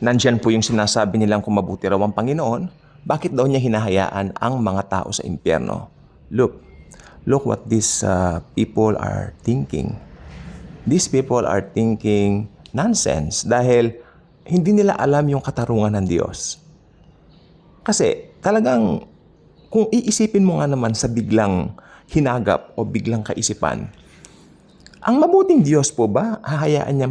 Nandyan po yung sinasabi nilang kung mabuti raw ang Panginoon, bakit daw niya hinahayaan ang mga tao sa impyerno? Look what these people are thinking. These people are thinking nonsense dahil hindi nila alam yung katarungan ng Diyos. Kasi talagang kung iisipin mo nga naman sa biglang hinagap o biglang kaisipan, ang mabuting Diyos po ba hahayaan niya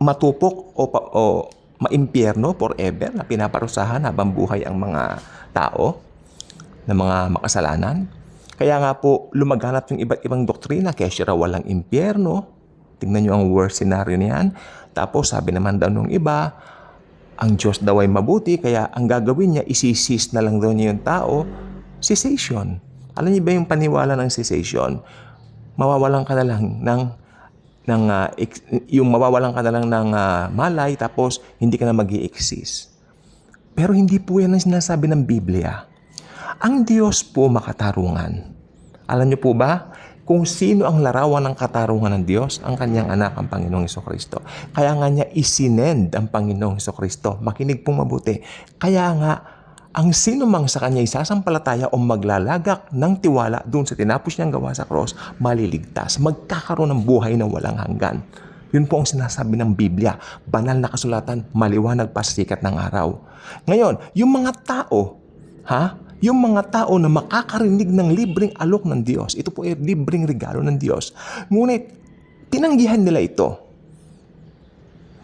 matupok o maimpyerno forever na pinaparusahan habang buhay ang mga tao na mga makasalanan? Kaya nga po lumaganap yung iba't ibang doktrina, kaya siya raw walang impyerno. Tingnan nyo ang worst scenario niyan. Tapos sabi naman daw nung iba, ang Diyos daw ay mabuti, kaya ang gagawin niya, isisis na lang daw niya yung tao. Cessation. Alam niyo ba yung paniwala ng cessation? Mawawalan ka na lang ng malay, tapos hindi ka na mag-i-exist. Pero hindi po yan ang sinasabi ng Biblia. Ang Diyos po makatarungan. Alam niyo po ba kung sino ang larawan ng katarungan ng Diyos? Ang kanyang anak, ang Panginoong Hesukristo. Kaya nga niya isinend ang Panginoong Hesukristo. Makinig pong mabuti. Kaya nga, ang sino mang sa kanya isasampalataya o maglalagak ng tiwala doon sa tinapos niyang gawa sa cross, maliligtas. Magkakaroon ng buhay na walang hanggan. Yun po ang sinasabi ng Biblia. Banal na kasulatan, maliwanag pa sa sikat ng araw. Ngayon, yung mga tao, yung mga tao na makakarinig ng libreng alok ng Diyos, ito po ay libreng regalo ng Diyos. Ngunit, tinanggihan nila ito.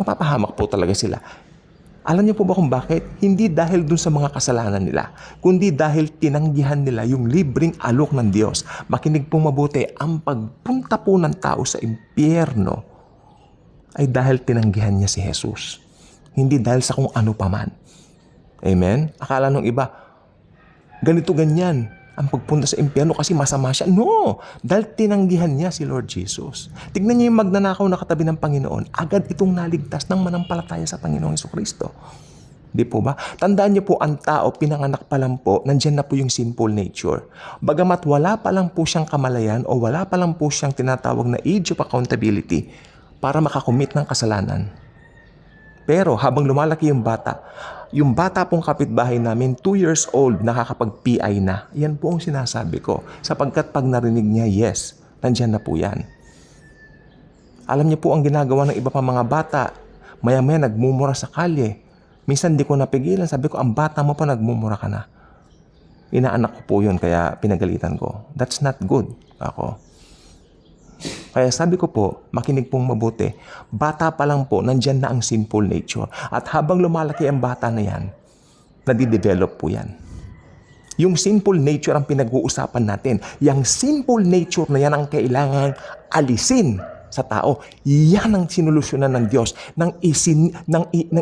Mapapahamak po talaga sila. Alam niyo po ba kung bakit? Hindi dahil dun sa mga kasalanan nila, kundi dahil tinanggihan nila yung libreng alok ng Diyos. Makinig pong mabuti, ang pagpunta po ng tao sa impyerno ay dahil tinanggihan niya si Jesus. Hindi dahil sa kung ano paman. Amen? Akala nung iba, ganito ganyan ang pagpunta sa impyerno kasi masama siya. No! Dahil tinanggihan niya si Lord Jesus. Tignan niyo yung magnanakaw na katabi ng Panginoon. Agad itong naligtas ng manampalataya sa Panginoong Hesukristo. Di po ba? Tandaan niyo po, ang tao, pinanganak pa lang po, nandyan na po yung sinful nature. Bagamat wala pa lang po siyang kamalayan o wala pa lang po siyang tinatawag na age of accountability para makakomit ng kasalanan. Pero habang lumalaki yung bata pong kapitbahay namin, 2 years old, nakakapag-PI na. Yan po ang sinasabi ko. Sapagkat pag narinig niya, yes, nandyan na po yan. Alam niyo po ang ginagawa ng iba pa mga bata, maya-maya nagmumura sa kalye. Minsan di ko napigilan, sabi ko, ang bata mo pa nagmumura ka na. Inaanak ko po yun, kaya pinagalitan ko. That's not good, ako. Kaya sabi ko po, makinig pong mabuti, bata pa lang po, nandyan na ang sinful nature. At habang lumalaki ang bata na yan, nadidevelop po yan. Yung sinful nature ang pinag-uusapan natin. Yung sinful nature na yan ang kailangan alisin sa tao. Yan ang sinolusyonan ng Diyos nang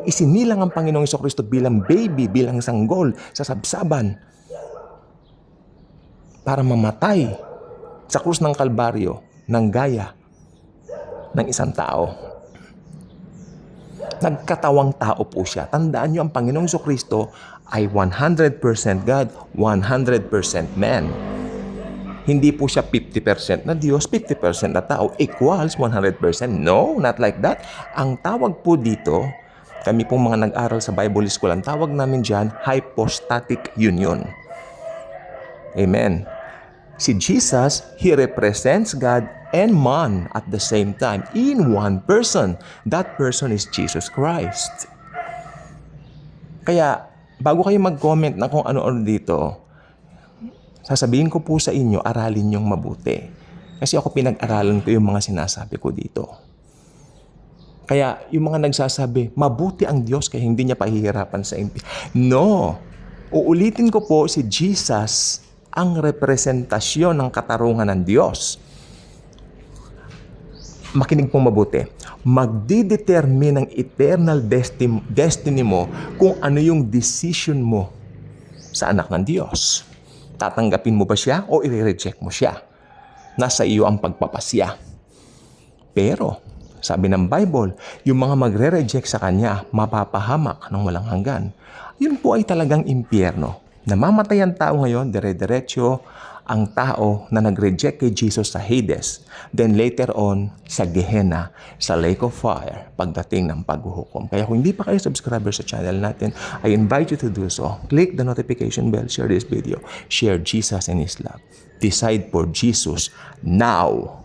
isinilang ang Panginoong Hesukristo bilang baby, bilang sanggol sa sabsaban para mamatay sa krus ng Kalbaryo ng gaya ng isang tao. Nagkatawang tao po siya. Tandaan niyo, ang Panginoong Hesukristo ay 100% God, 100% man. Hindi po siya 50% na Diyos, 50% na tao, equals 100%. No, not like that. Ang tawag po dito, kami pong mga nag-aral sa Bible School, ang tawag namin dyan, hypostatic union. Amen. Si Jesus, He represents God and man at the same time in one person. That person is Jesus Christ. Kaya, bago kayo mag-comment na kung ano-ano dito, sasabihin ko po sa inyo, aralin yung mabuti. Kasi ako pinag-aralan ko yung mga sinasabi ko dito. Kaya, yung mga nagsasabi, mabuti ang Diyos kaya hindi niya pahihirapan sa impyerno. No! Uulitin ko po, si Jesus ang representasyon ng katarungan ng Diyos. Makinig pong mabuti. Magdidetermine ang eternal destiny mo kung ano yung decision mo sa anak ng Diyos. Tatanggapin mo ba siya o i-reject mo siya? Nasa iyo ang pagpapasya. Pero, sabi ng Bible, yung mga magre-reject sa Kanya, mapapahamak ng walang hanggan. Yun po ay talagang impyerno. Namamatay ang tao ngayon, dire-diretso, ang tao na nag-reject kay Jesus sa Hades, then later on sa Gehenna, sa Lake of Fire, pagdating ng paghuhukom. Kaya kung hindi pa kayo subscriber sa channel natin, I invite you to do so. Click the notification bell, share this video, share Jesus and His love. Decide for Jesus now.